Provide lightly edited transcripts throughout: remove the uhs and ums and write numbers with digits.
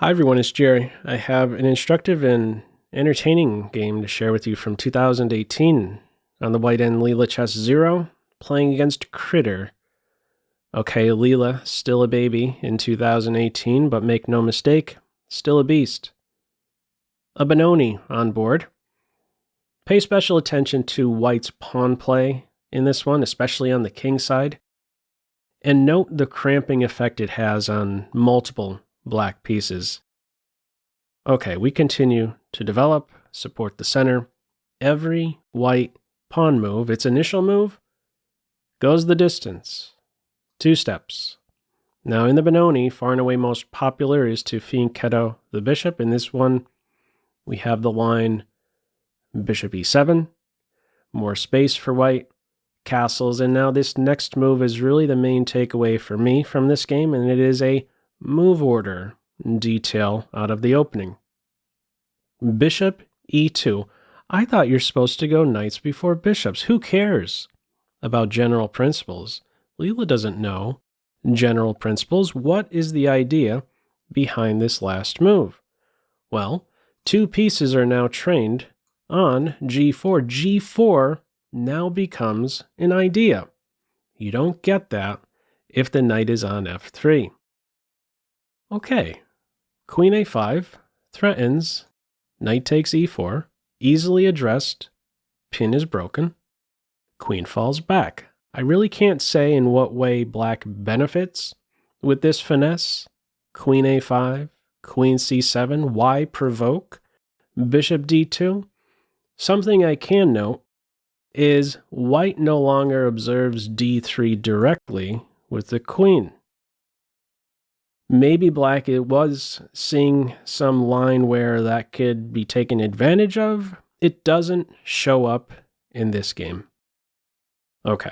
Hi everyone, it's Jerry. I have an instructive and entertaining game to share with you from 2018. On the white end, Leela Chess Zero, playing against Critter. Okay, Leela, still a baby in 2018, but make no mistake, still a beast. A Benoni on board. Pay special attention to white's pawn play in this one, especially on the kingside. And note the cramping effect it has on multiple black pieces. Okay, we continue to develop, support the center. Every white pawn move, its initial move, goes the distance. 2 steps. Now in the Benoni, far and away most popular is to fianchetto the bishop. In this one, we have the line bishop e7, more space for white, castles, and now this next move is really the main takeaway for me from this game, and it is a move order detail out of the opening. Bishop e2. I thought you're supposed to go knights before bishops. Who cares about general principles? Leela doesn't know general principles. What is the idea behind this last move? Well, 2 pieces are now trained on g4. g4 now becomes an idea. You don't get that if the knight is on f3. Okay, queen a5 threatens, knight takes e4, easily addressed, pin is broken, queen falls back. I really can't say in what way black benefits with this finesse. Queen a5, queen c7, why provoke? Bishop d2. Something I can note is white no longer observes d3 directly with the queen. Maybe black was seeing some line where that could be taken advantage of. It doesn't show up in this game. Okay.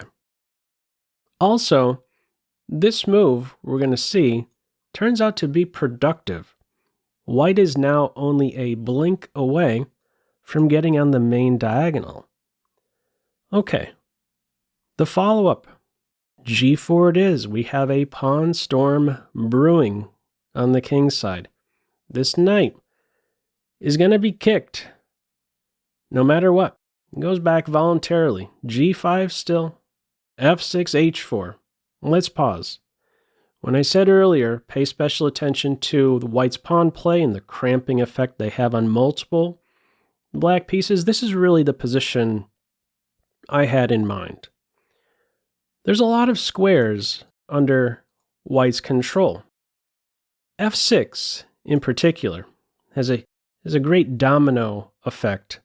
Also, this move we're going to see turns out to be productive. White is now only a blink away from getting on the main diagonal. Okay. The follow-up. g4 it is. We have a pawn storm brewing on the king's side. This knight is going to be kicked no matter what. It goes back voluntarily. g5 still. f6, h4. Let's pause. When I said earlier, pay special attention to the white's pawn play and the cramping effect they have on multiple black pieces, this is really the position I had in mind. There's a lot of squares under white's control. f6, in particular, has a great domino effect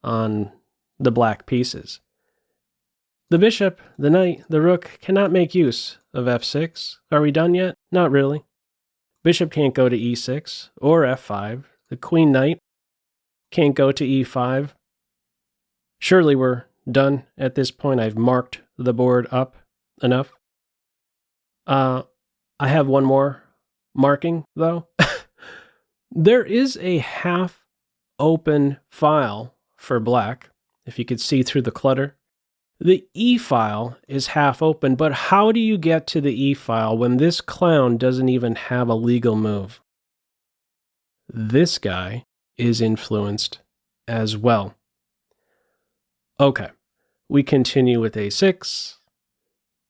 on the black pieces. The bishop, the knight, the rook cannot make use of f6. Are we done yet? Not really. Bishop can't go to e6 or f5. The queen knight can't go to e5. Surely we're done at this point. I've marked the board up enough. I have one more marking, though. There is a half open file for black, if you could see through the clutter. The E file is half open, but how do you get to the E file when this clown doesn't even have a legal move? This guy is influenced as well. Okay, we continue with A6.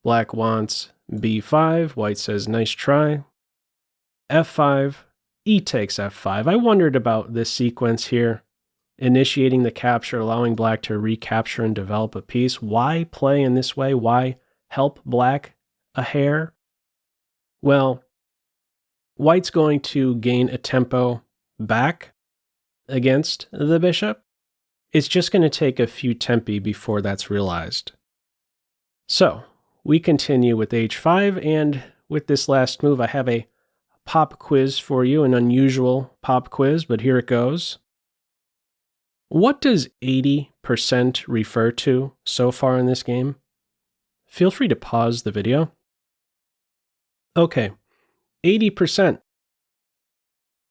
Black wants B5. White says, nice try. F5. E takes F5. I wondered about this sequence here. Initiating the capture, allowing black to recapture and develop a piece. Why play in this way? Why help black a hair? Well, white's going to gain a tempo back against the bishop. It's just going to take a few tempi before that's realized. So, we continue with h5, and with this last move, I have a pop quiz for you, an unusual pop quiz, but here it goes. What does 80% refer to so far in this game? Feel free to pause the video. Okay, 80%.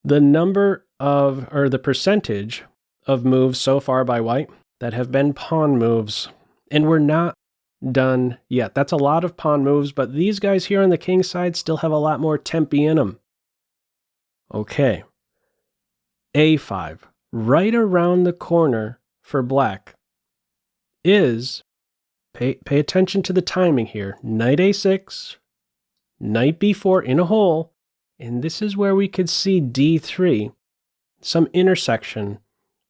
The number of, or the percentage of moves so far by white that have been pawn moves. And we're not done yet. That's a lot of pawn moves, but these guys here on the king side still have a lot more tempi in them. Okay, a5, right around the corner for black, is, pay attention to the timing here, knight a6, knight b4 in a hole, and this is where we could see d3, some intersection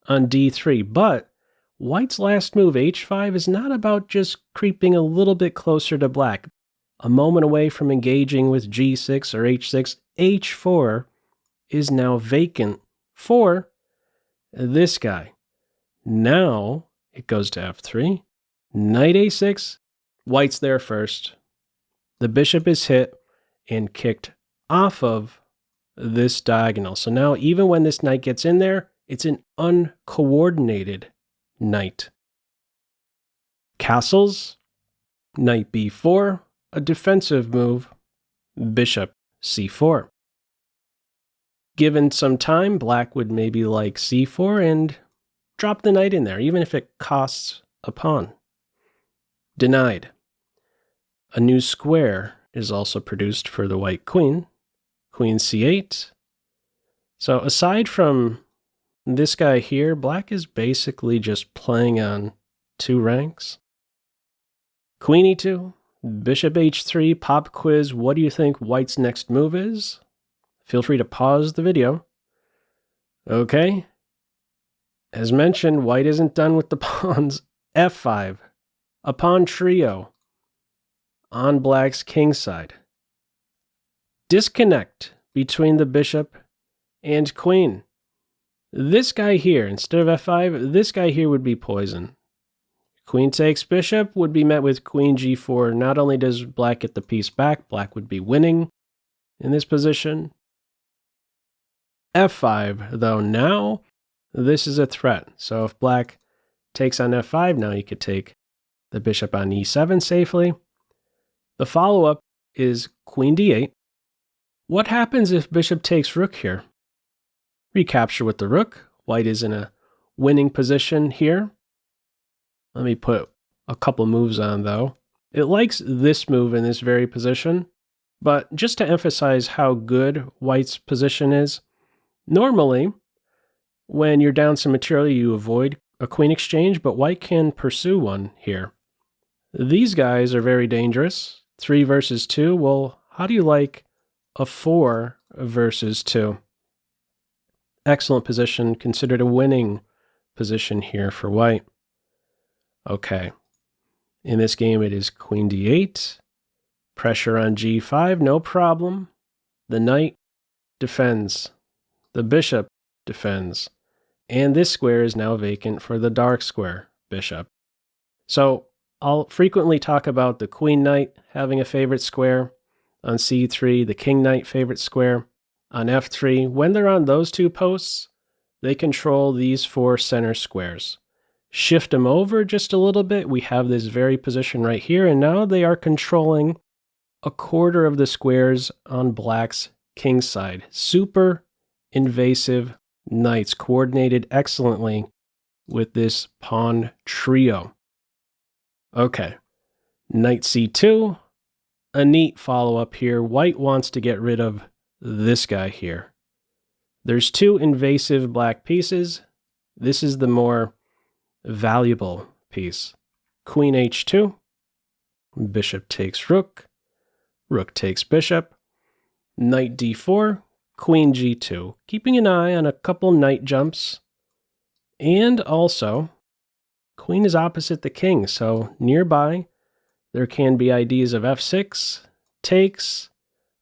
on d3, but white's last move, h5, is not about just creeping a little bit closer to black. A moment away from engaging with g6 or h6, h4 is now vacant for this guy. Now it goes to f3, knight a6, white's there first. The bishop is hit and kicked off of this diagonal. So now even when this knight gets in there, it's an uncoordinated knight. Castles, knight b4, a defensive move, bishop c4. Given some time, black would maybe like c4 and drop the knight in there, even if it costs a pawn. Denied. A new square is also produced for the white queen, queen c8. So aside from this guy here, black is basically just playing on 2 ranks. Queen e2, bishop h3, pop quiz. What do you think white's next move is? Feel free to pause the video. Okay. As mentioned, white isn't done with the pawns. f5, a pawn trio on black's kingside. Disconnect between the bishop and queen. This guy here, instead of f5, this guy here would be poison. Queen takes bishop would be met with queen g4. Not only does black get the piece back, black would be winning in this position. f5, though, now this is a threat. So if black takes on f5, now you could take the bishop on e7 safely. The follow-up is queen d8. What happens if bishop takes rook here? Recapture with the rook. White is in a winning position here. Let me put a couple moves on, though. It likes this move in this very position, but just to emphasize how good white's position is, normally, when you're down some material, you avoid a queen exchange, but white can pursue one here. These guys are very dangerous. 3 versus 2. Well, how do you like a 4 versus 2? Excellent position, considered a winning position here for white. Okay. In this game, it is queen d8. Pressure on g5, no problem. The knight defends. The bishop defends. And this square is now vacant for the dark square bishop. So I'll frequently talk about the queen knight having a favorite square. On c3, the king knight favorite square. On f3, when they're on those 2 posts, they control these 4 center squares. Shift them over just a little bit, we have this very position right here, and now they are controlling a quarter of the squares on black's king side. Super invasive knights, coordinated excellently with this pawn trio. Okay, knight c2, a neat follow-up here. White wants to get rid of this guy here. There's 2 invasive black pieces. This is the more valuable piece. Queen h2, bishop takes rook, rook takes bishop, knight d4, queen g2, keeping an eye on a couple knight jumps, and also queen is opposite the king, so nearby there can be ideas of f6, takes,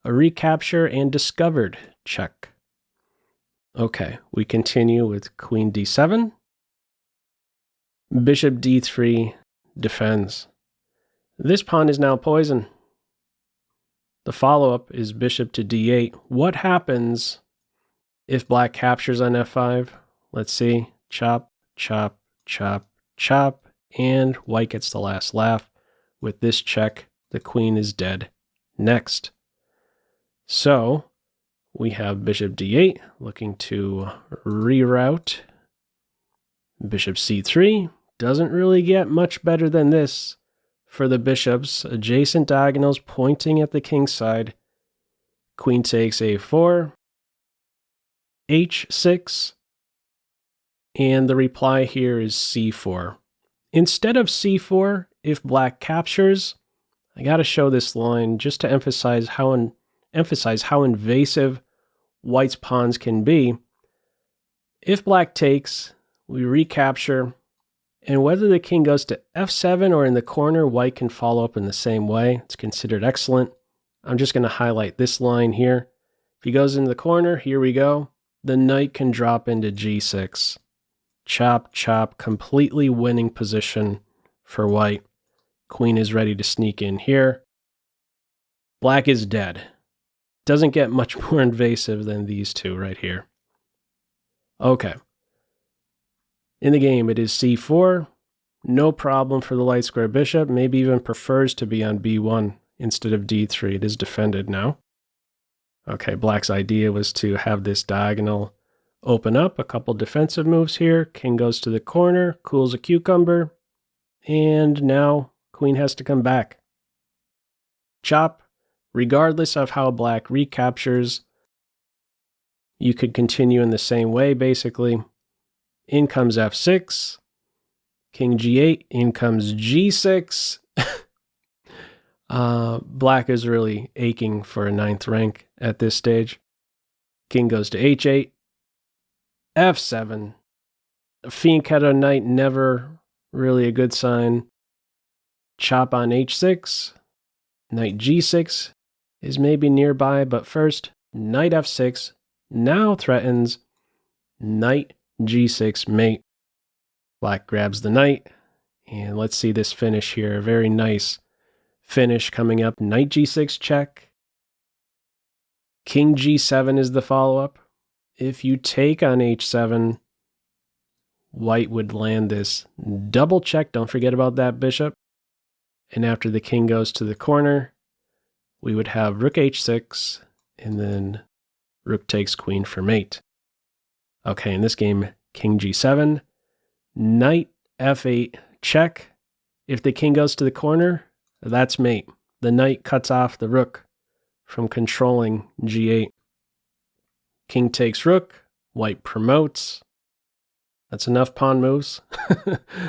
a recapture, and discovered check. Okay, we continue with queen d7. Bishop d3 defends. This pawn is now poisoned. The follow-up is bishop to d8. What happens if black captures on f5? Let's see. Chop, chop, chop, chop, and white gets the last laugh. With this check, the queen is dead. Next. So we have bishop d8 looking to reroute. Bishop c3 doesn't really get much better than this for the bishops. Adjacent diagonals pointing at the king side. Queen takes a4. h6. And the reply here is c4. Instead of c4, if black captures, I got to show this line just to emphasize how invasive white's pawns can be. If black takes, we recapture, and whether the king goes to f7 or in the corner, white can follow up in the same way. It's considered excellent. I'm just going to highlight this line here. If he goes into the corner, here we go. The knight can drop into g6. Chop, chop, completely winning position for white. Queen is ready to sneak in here. Black is dead. Doesn't get much more invasive than these two right here. Okay. In the game, it is c4. No problem for the light square bishop. Maybe even prefers to be on b1 instead of d3. It is defended now. Okay, black's idea was to have this diagonal open up. A couple defensive moves here. King goes to the corner, cools a cucumber. And now queen has to come back. Chop. Regardless of how black recaptures, you could continue in the same way, basically. In comes f6, king g8, in comes g6. Black is really aching for a 9th rank at this stage. King goes to h8, f7. Fianchetto knight, never really a good sign. Chop on h6, knight g6 is maybe nearby, but first, knight f6 now threatens knight g6 mate. Black grabs the knight, and let's see this finish here. Very nice finish coming up. Knight g6 check. King g7 is the follow-up. If you take on h7, white would land this double check. Don't forget about that bishop. And after the king goes to the corner, we would have rook h6, and then rook takes queen for mate. Okay, in this game, king g7, knight f8 check. If the king goes to the corner, that's mate. The knight cuts off the rook from controlling g8. King takes rook, white promotes. That's enough pawn moves.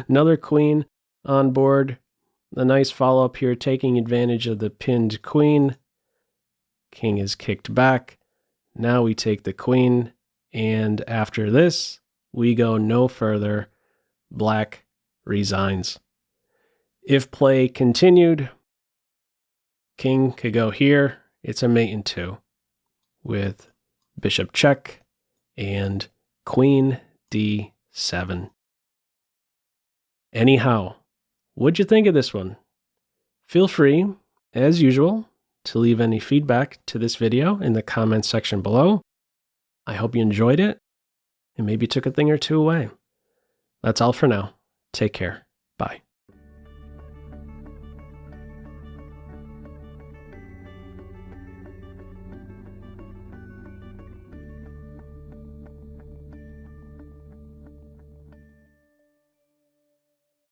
Another queen on board. A nice follow-up here, taking advantage of the pinned queen. King is kicked back. Now we take the queen, and after this, we go no further. Black resigns. If play continued, king could go here. It's a mate in 2 with bishop check and queen d7. Anyhow, what'd you think of this one? Feel free, as usual, to leave any feedback to this video in the comments section below. I hope you enjoyed it and maybe took a thing or two away. That's all for now. Take care. Bye.